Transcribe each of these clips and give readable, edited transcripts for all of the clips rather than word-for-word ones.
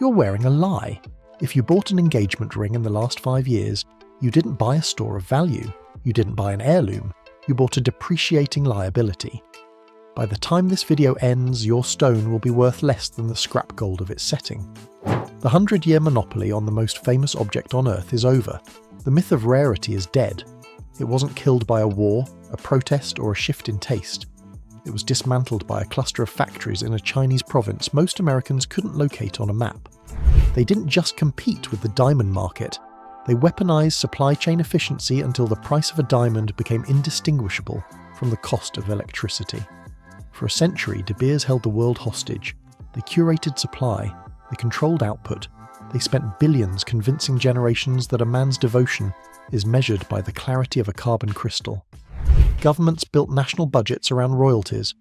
You're wearing a lie. If you bought an engagement ring in the last 5 years, you didn't buy a store of value. You didn't buy an heirloom. You bought a depreciating liability. By the time this video ends, your stone will be worth less than the scrap gold of its setting. The 100-year monopoly on the most famous object on Earth is over. The myth of rarity is dead. It wasn't killed by a war, a protest, or a shift in taste. It was dismantled by a cluster of factories in a Chinese province most Americans couldn't locate on a map. They didn't just compete with the diamond market. They weaponized supply chain efficiency until the price of a diamond became indistinguishable from the cost of electricity. For a century, De Beers held the world hostage. They curated supply. They controlled output. They spent billions convincing generations that a man's devotion is measured by the clarity of a carbon crystal. Governments built national budgets around royalties.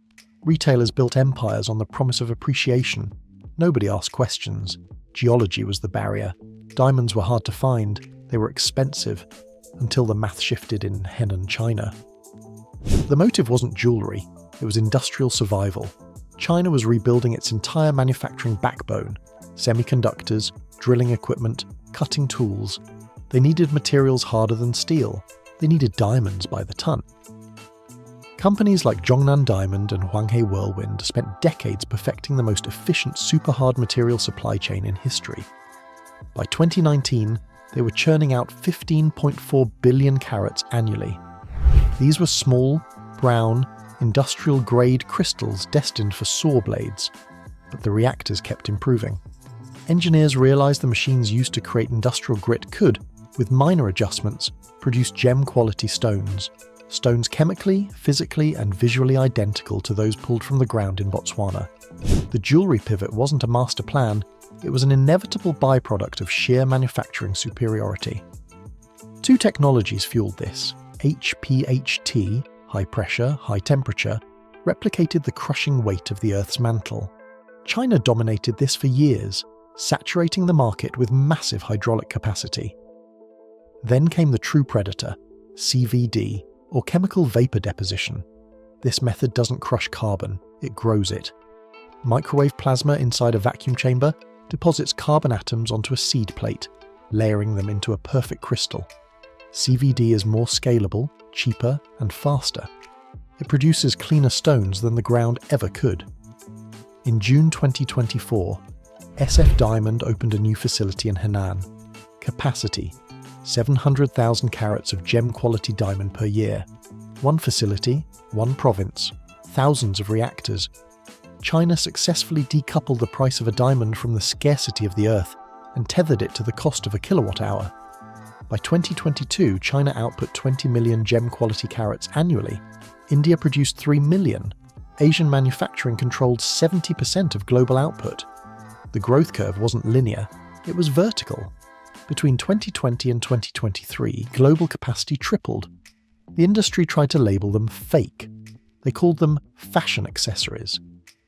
Retailers built empires on the promise of appreciation. Nobody asked questions. Geology was the barrier. Diamonds were hard to find. They were expensive, until the math shifted in Henan, China. The motive wasn't jewellery. It was industrial survival. China was rebuilding its entire manufacturing backbone: semiconductors, drilling equipment, cutting tools. They needed materials harder than steel. They needed diamonds by the ton. Companies like Zhongnan Diamond and Huanghe Whirlwind spent decades perfecting the most efficient super-hard material supply chain in history. By 2019, they were churning out 15.4 billion carats annually. These were small, brown, industrial-grade crystals destined for saw blades, but the reactors kept improving. Engineers realized the machines used to create industrial grit could, with minor adjustments, produce gem-quality stones. Stones chemically, physically, and visually identical to those pulled from the ground in Botswana. The jewellery pivot wasn't a master plan, it was an inevitable byproduct of sheer manufacturing superiority. Two technologies fueled this. HPHT, high pressure, high temperature, replicated the crushing weight of the Earth's mantle. China dominated this for years, saturating the market with massive hydraulic capacity. Then came the true predator, CVD, or chemical vapor deposition. This method doesn't crush carbon, it grows it. Microwave plasma inside a vacuum chamber deposits carbon atoms onto a seed plate, layering them into a perfect crystal. CVD is more scalable, cheaper, and faster. It produces cleaner stones than the ground ever could. In June 2024, SF Diamond opened a new facility in Henan. Capacity: 700,000 carats of gem-quality diamond per year. One facility, one province, thousands of reactors. China successfully decoupled the price of a diamond from the scarcity of the earth and tethered it to the cost of a kilowatt-hour. By 2022, China output 20 million gem-quality carats annually. India produced 3 million. Asian manufacturing controlled 70% of global output. The growth curve wasn't linear, it was vertical. Between 2020 and 2023, global capacity tripled. The industry tried to label them fake. They called them fashion accessories.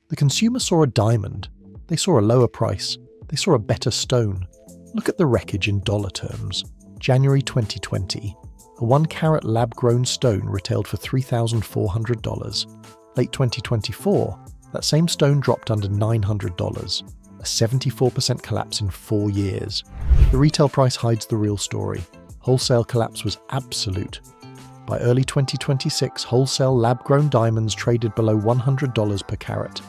The consumer saw a diamond. They saw a lower price. They saw a better stone. Look at the wreckage in dollar terms. January 2020, a 1-carat lab-grown stone retailed for $3,400. Late 2024, that same stone dropped under $900. A 74% collapse in 4 years. The retail price hides the real story. Wholesale collapse was absolute. By early 2026, wholesale lab-grown diamonds traded below $100 per carat.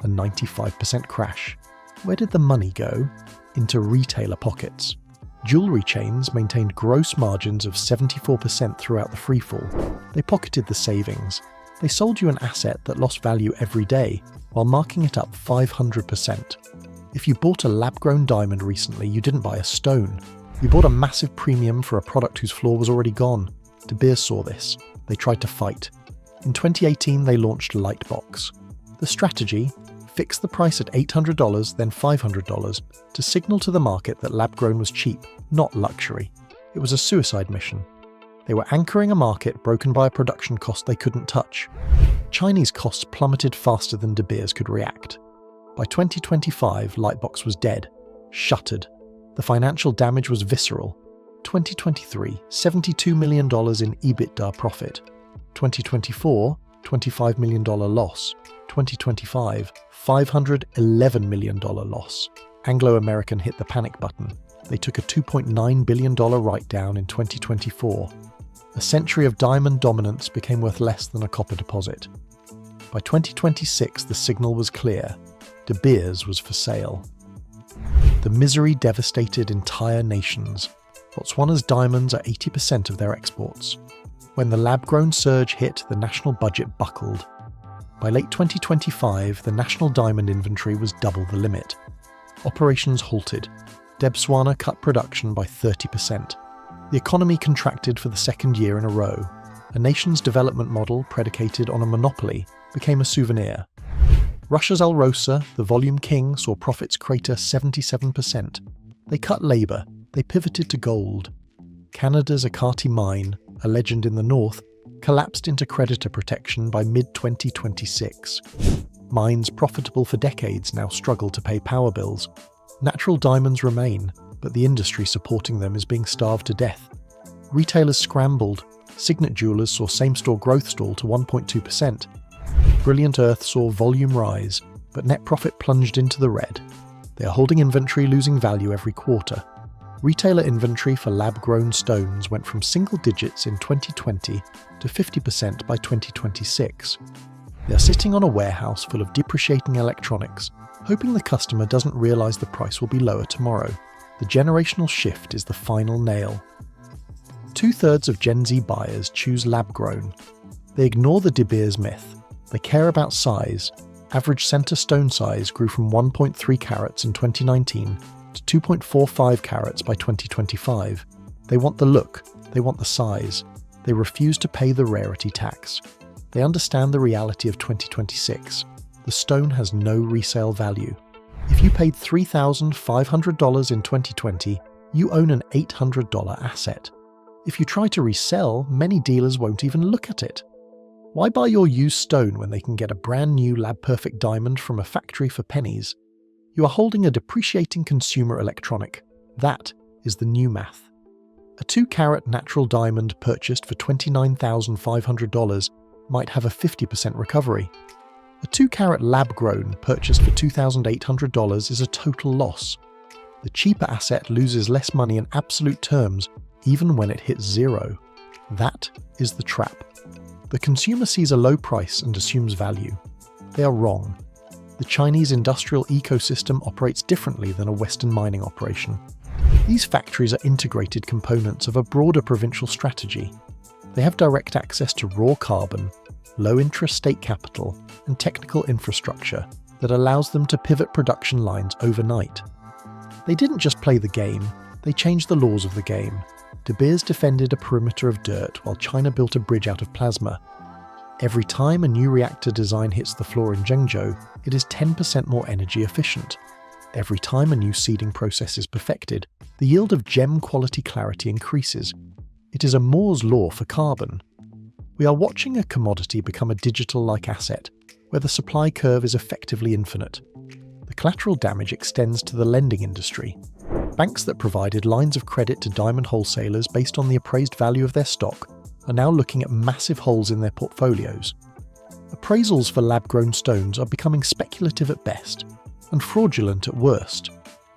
A 95% crash. Where did the money go? Into retailer pockets. Jewellery chains maintained gross margins of 74% throughout the freefall. They pocketed the savings. They sold you an asset that lost value every day, while marking it up 500%. If you bought a lab-grown diamond recently, you didn't buy a stone. You bought a massive premium for a product whose floor was already gone. De Beers saw this. They tried to fight. In 2018, they launched Lightbox. The strategy? Fix the price at $800, then $500, to signal to the market that lab-grown was cheap, not luxury. It was a suicide mission. They were anchoring a market broken by a production cost they couldn't touch. Chinese costs plummeted faster than De Beers could react. By 2025, Lightbox was dead, shuttered. The financial damage was visceral. 2023, $72 million in EBITDA profit. 2024, $25 million loss. 2025, $511 million loss. Anglo American hit the panic button. They took a $2.9 billion write-down in 2024. A century of diamond dominance became worth less than a copper deposit. By 2026, the signal was clear. De Beers was for sale. The misery devastated entire nations. Botswana's diamonds are 80% of their exports. When the lab-grown surge hit, the national budget buckled. By late 2025, the national diamond inventory was double the limit. Operations halted. Botswana cut production by 30%. The economy contracted for the second year in a row. A nation's development model predicated on a monopoly became a souvenir. Russia's Alrosa, the volume king, saw profits crater 77%. They cut labour. They pivoted to gold. Canada's Ekati mine, a legend in the north, collapsed into creditor protection by mid-2026. Mines profitable for decades now struggle to pay power bills. Natural diamonds remain, but the industry supporting them is being starved to death. Retailers scrambled. Signet Jewelers saw same-store growth stall to 1.2%. Brilliant Earth saw volume rise, but net profit plunged into the red. They are holding inventory, losing value every quarter. Retailer inventory for lab-grown stones went from single digits in 2020 to 50% by 2026. They are sitting on a warehouse full of depreciating electronics, hoping the customer doesn't realise the price will be lower tomorrow. The generational shift is the final nail. 2/3 of Gen Z buyers choose lab-grown. They ignore the De Beers myth. They care about size. Average centre stone size grew from 1.3 carats in 2019 to 2.45 carats by 2025. They want the look. They want the size. They refuse to pay the rarity tax. They understand the reality of 2026. The stone has no resale value. If you paid $3,500 in 2020, you own an $800 asset. If you try to resell, many dealers won't even look at it. Why buy your used stone when they can get a brand new lab-perfect diamond from a factory for pennies? You are holding a depreciating consumer electronic. That is the new math. A 2-carat natural diamond purchased for $29,500 might have a 50% recovery. A 2-carat lab-grown purchased for $2,800 is a total loss. The cheaper asset loses less money in absolute terms even when it hits zero. That is the trap. The consumer sees a low price and assumes value. They are wrong. The Chinese industrial ecosystem operates differently than a Western mining operation. These factories are integrated components of a broader provincial strategy. They have direct access to raw carbon, low-interest state capital, and technical infrastructure that allows them to pivot production lines overnight. They didn't just play the game, they changed the laws of the game. De Beers defended a perimeter of dirt while China built a bridge out of plasma. Every time a new reactor design hits the floor in Zhengzhou, it is 10% more energy efficient. Every time a new seeding process is perfected, the yield of gem-quality clarity increases. It is a Moore's law for carbon. We are watching a commodity become a digital-like asset, where the supply curve is effectively infinite. The collateral damage extends to the lending industry. Banks that provided lines of credit to diamond wholesalers based on the appraised value of their stock are now looking at massive holes in their portfolios. Appraisals for lab-grown stones are becoming speculative at best and fraudulent at worst.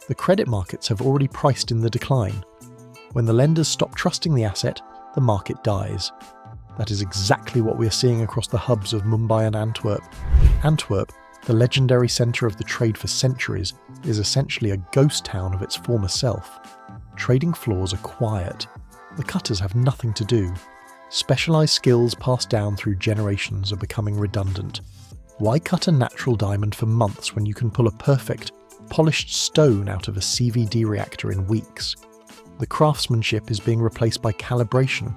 The credit markets have already priced in the decline. When the lenders stop trusting the asset, the market dies. That is exactly what we are seeing across the hubs of Mumbai and Antwerp. Antwerp, the legendary centre of the trade for centuries, is essentially a ghost town of its former self. Trading floors are quiet. The cutters have nothing to do. Specialised skills passed down through generations are becoming redundant. Why cut a natural diamond for months when you can pull a perfect, polished stone out of a CVD reactor in weeks? The craftsmanship is being replaced by calibration.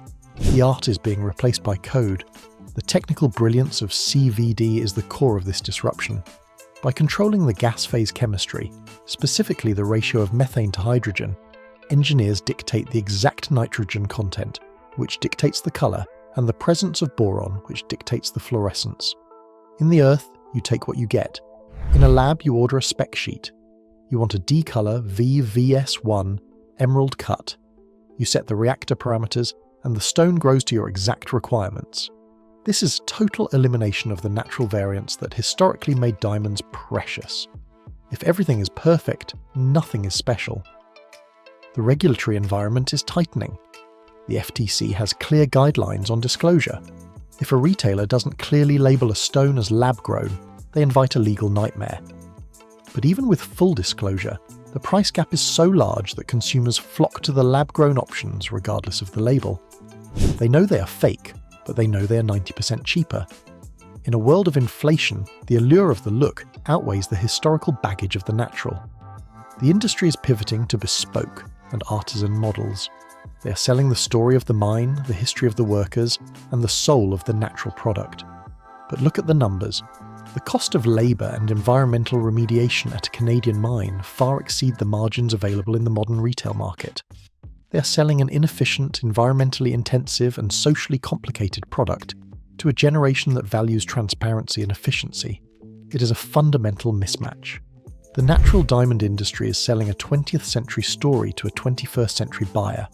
The art is being replaced by code. The technical brilliance of CVD is the core of this disruption. By controlling the gas phase chemistry, specifically the ratio of methane to hydrogen, engineers dictate the exact nitrogen content, which dictates the colour, and the presence of boron, which dictates the fluorescence. In the earth, you take what you get. In a lab, you order a spec sheet. You want a D-colour VVS1 emerald cut. You set the reactor parameters, and the stone grows to your exact requirements. This is total elimination of the natural variance that historically made diamonds precious. If everything is perfect, nothing is special. The regulatory environment is tightening. The FTC has clear guidelines on disclosure. If a retailer doesn't clearly label a stone as lab-grown, they invite a legal nightmare. But even with full disclosure, the price gap is so large that consumers flock to the lab-grown options regardless of the label. They know they are fake, but they know they are 90% cheaper. In a world of inflation, the allure of the look outweighs the historical baggage of the natural. The industry is pivoting to bespoke and artisan models. They are selling the story of the mine, the history of the workers, and the soul of the natural product. But look at the numbers. The cost of labour and environmental remediation at a Canadian mine far exceed the margins available in the modern retail market. They are selling an inefficient, environmentally intensive, and socially complicated product to a generation that values transparency and efficiency. It is a fundamental mismatch. The natural diamond industry is selling a 20th century story to a 21st century buyer.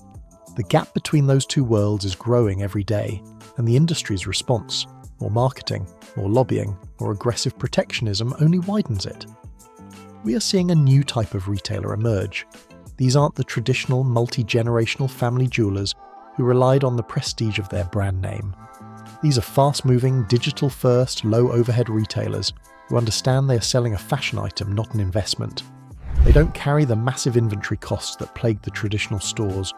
The gap between those two worlds is growing every day, and the industry's response, more marketing, more lobbying, more aggressive protectionism, only widens it. We are seeing a new type of retailer emerge. These aren't the traditional multi-generational family jewelers who relied on the prestige of their brand name. These are fast-moving, digital-first, low-overhead retailers who understand they are selling a fashion item, not an investment. They don't carry the massive inventory costs that plague the traditional stores.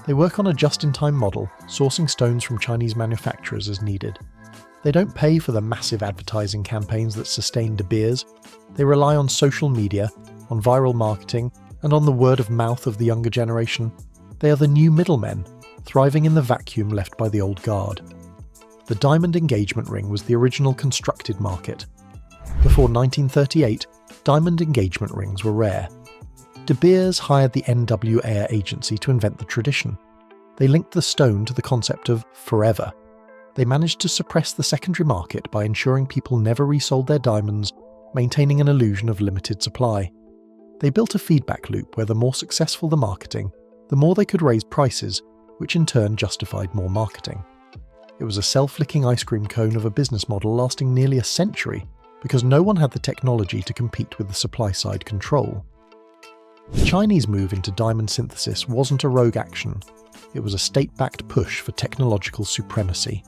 They work on a just-in-time model, sourcing stones from Chinese manufacturers as needed. They don't pay for the massive advertising campaigns that sustain De Beers. They rely on social media, on viral marketing, and on the word of mouth of the younger generation. They are the new middlemen, thriving in the vacuum left by the old guard. The diamond engagement ring was the original constructed market. Before 1938, diamond engagement rings were rare. De Beers hired the NWA agency to invent the tradition. They linked the stone to the concept of forever. They managed to suppress the secondary market by ensuring people never resold their diamonds, maintaining an illusion of limited supply. They built a feedback loop where the more successful the marketing, the more they could raise prices, which in turn justified more marketing. It was a self-licking ice cream cone of a business model lasting nearly a century because no one had the technology to compete with the supply-side control. The Chinese move into diamond synthesis wasn't a rogue action. It was a state-backed push for technological supremacy.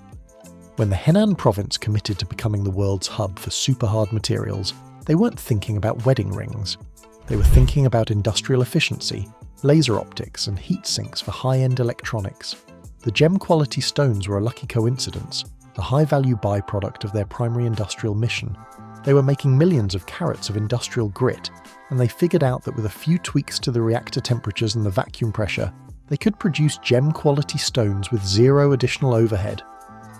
When the Henan province committed to becoming the world's hub for super-hard materials, they weren't thinking about wedding rings. They were thinking about industrial efficiency, laser optics, and heat sinks for high-end electronics. The gem-quality stones were a lucky coincidence, a high-value byproduct of their primary industrial mission. They were making millions of carats of industrial grit, and they figured out that with a few tweaks to the reactor temperatures and the vacuum pressure, they could produce gem-quality stones with zero additional overhead.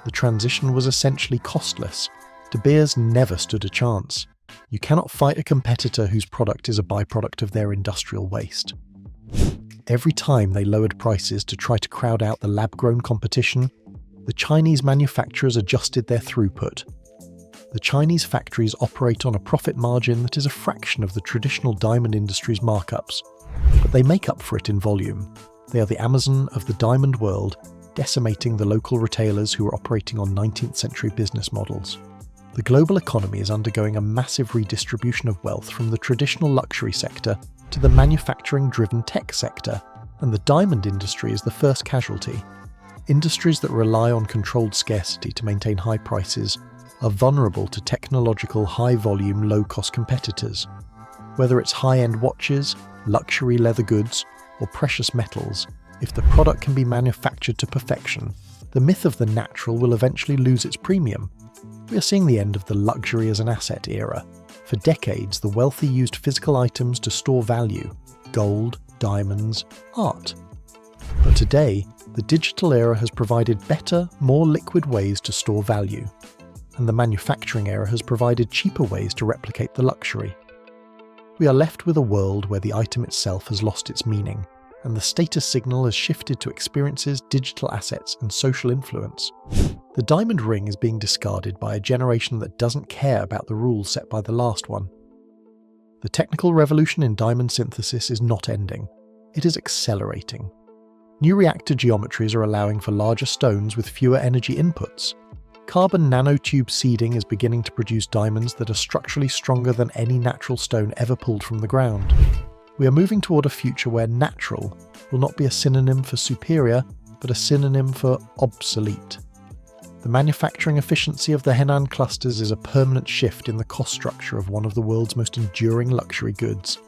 The transition was essentially costless. De Beers never stood a chance. You cannot fight a competitor whose product is a byproduct of their industrial waste. Every time they lowered prices to try to crowd out the lab-grown competition, the Chinese manufacturers adjusted their throughput. The Chinese factories operate on a profit margin that is a fraction of the traditional diamond industry's markups, but they make up for it in volume. They are the Amazon of the diamond world, decimating the local retailers who are operating on 19th century business models. The global economy is undergoing a massive redistribution of wealth from the traditional luxury sector to the manufacturing-driven tech sector, and the diamond industry is the first casualty. Industries that rely on controlled scarcity to maintain high prices are vulnerable to technological, high-volume, low-cost competitors. Whether it's high-end watches, luxury leather goods, or precious metals, if the product can be manufactured to perfection, the myth of the natural will eventually lose its premium. We are seeing the end of the luxury as an asset era. For decades, the wealthy used physical items to store value: gold, diamonds, art. But today, the digital era has provided better, more liquid ways to store value, and the manufacturing era has provided cheaper ways to replicate the luxury. We are left with a world where the item itself has lost its meaning, and the status signal has shifted to experiences, digital assets, and social influence. The diamond ring is being discarded by a generation that doesn't care about the rules set by the last one. The technical revolution in diamond synthesis is not ending. It is accelerating. New reactor geometries are allowing for larger stones with fewer energy inputs. Carbon nanotube seeding is beginning to produce diamonds that are structurally stronger than any natural stone ever pulled from the ground. We are moving toward a future where natural will not be a synonym for superior, but a synonym for obsolete. The manufacturing efficiency of the Henan clusters is a permanent shift in the cost structure of one of the world's most enduring luxury goods.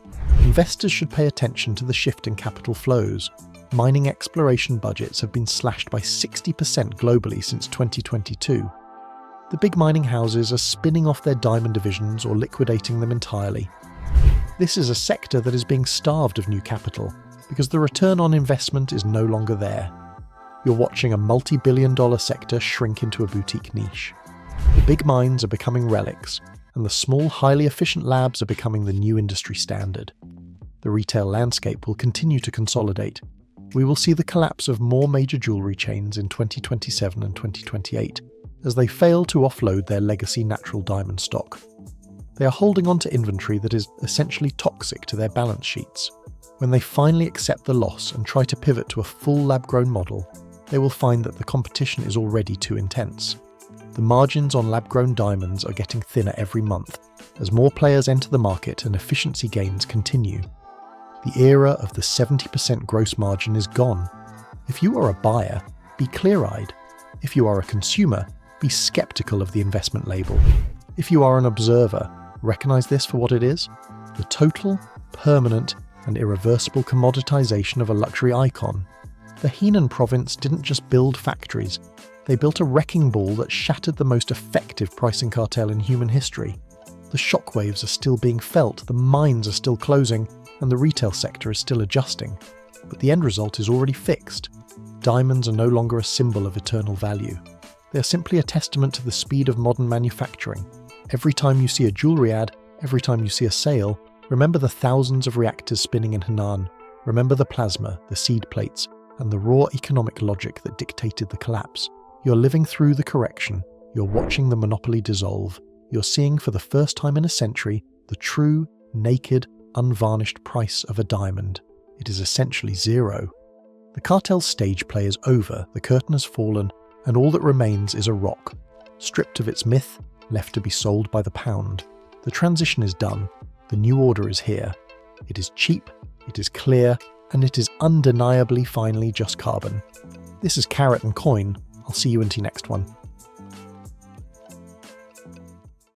Investors should pay attention to the shift in capital flows. Mining exploration budgets have been slashed by 60% globally since 2022. The big mining houses are spinning off their diamond divisions or liquidating them entirely. This is a sector that is being starved of new capital because the return on investment is no longer there. You're watching a multi-billion-dollar sector shrink into a boutique niche. The big mines are becoming relics, and the small, highly efficient labs are becoming the new industry standard. The retail landscape will continue to consolidate. We will see the collapse of more major jewellery chains in 2027 and 2028, as they fail to offload their legacy natural diamond stock. They are holding on to inventory that is essentially toxic to their balance sheets. When they finally accept the loss and try to pivot to a full lab-grown model, they will find that the competition is already too intense. The margins on lab-grown diamonds are getting thinner every month, as more players enter the market and efficiency gains continue. The era of the 70% gross margin is gone. If you are a buyer, be clear-eyed. If you are a consumer, be skeptical of the investment label. If you are an observer, recognize this for what it is: the total, permanent, and irreversible commoditization of a luxury icon. The Henan province didn't just build factories, they built a wrecking ball that shattered the most effective pricing cartel in human history. The shockwaves are still being felt, the mines are still closing, and the retail sector is still adjusting. But the end result is already fixed. Diamonds are no longer a symbol of eternal value. They are simply a testament to the speed of modern manufacturing. Every time you see a jewellery ad, every time you see a sale, remember the thousands of reactors spinning in Henan. Remember the plasma, the seed plates, and the raw economic logic that dictated the collapse. You're living through the correction. You're watching the monopoly dissolve. You're seeing for the first time in a century the true, naked, unvarnished price of a diamond. It is essentially zero. The cartel's stage play is over, the curtain has fallen, and all that remains is a rock, stripped of its myth, left to be sold by the pound. The transition is done. The new order is here. It is cheap, it is clear, and it is undeniably finally just carbon. This is Carrot and Coin. I'll see you into next one.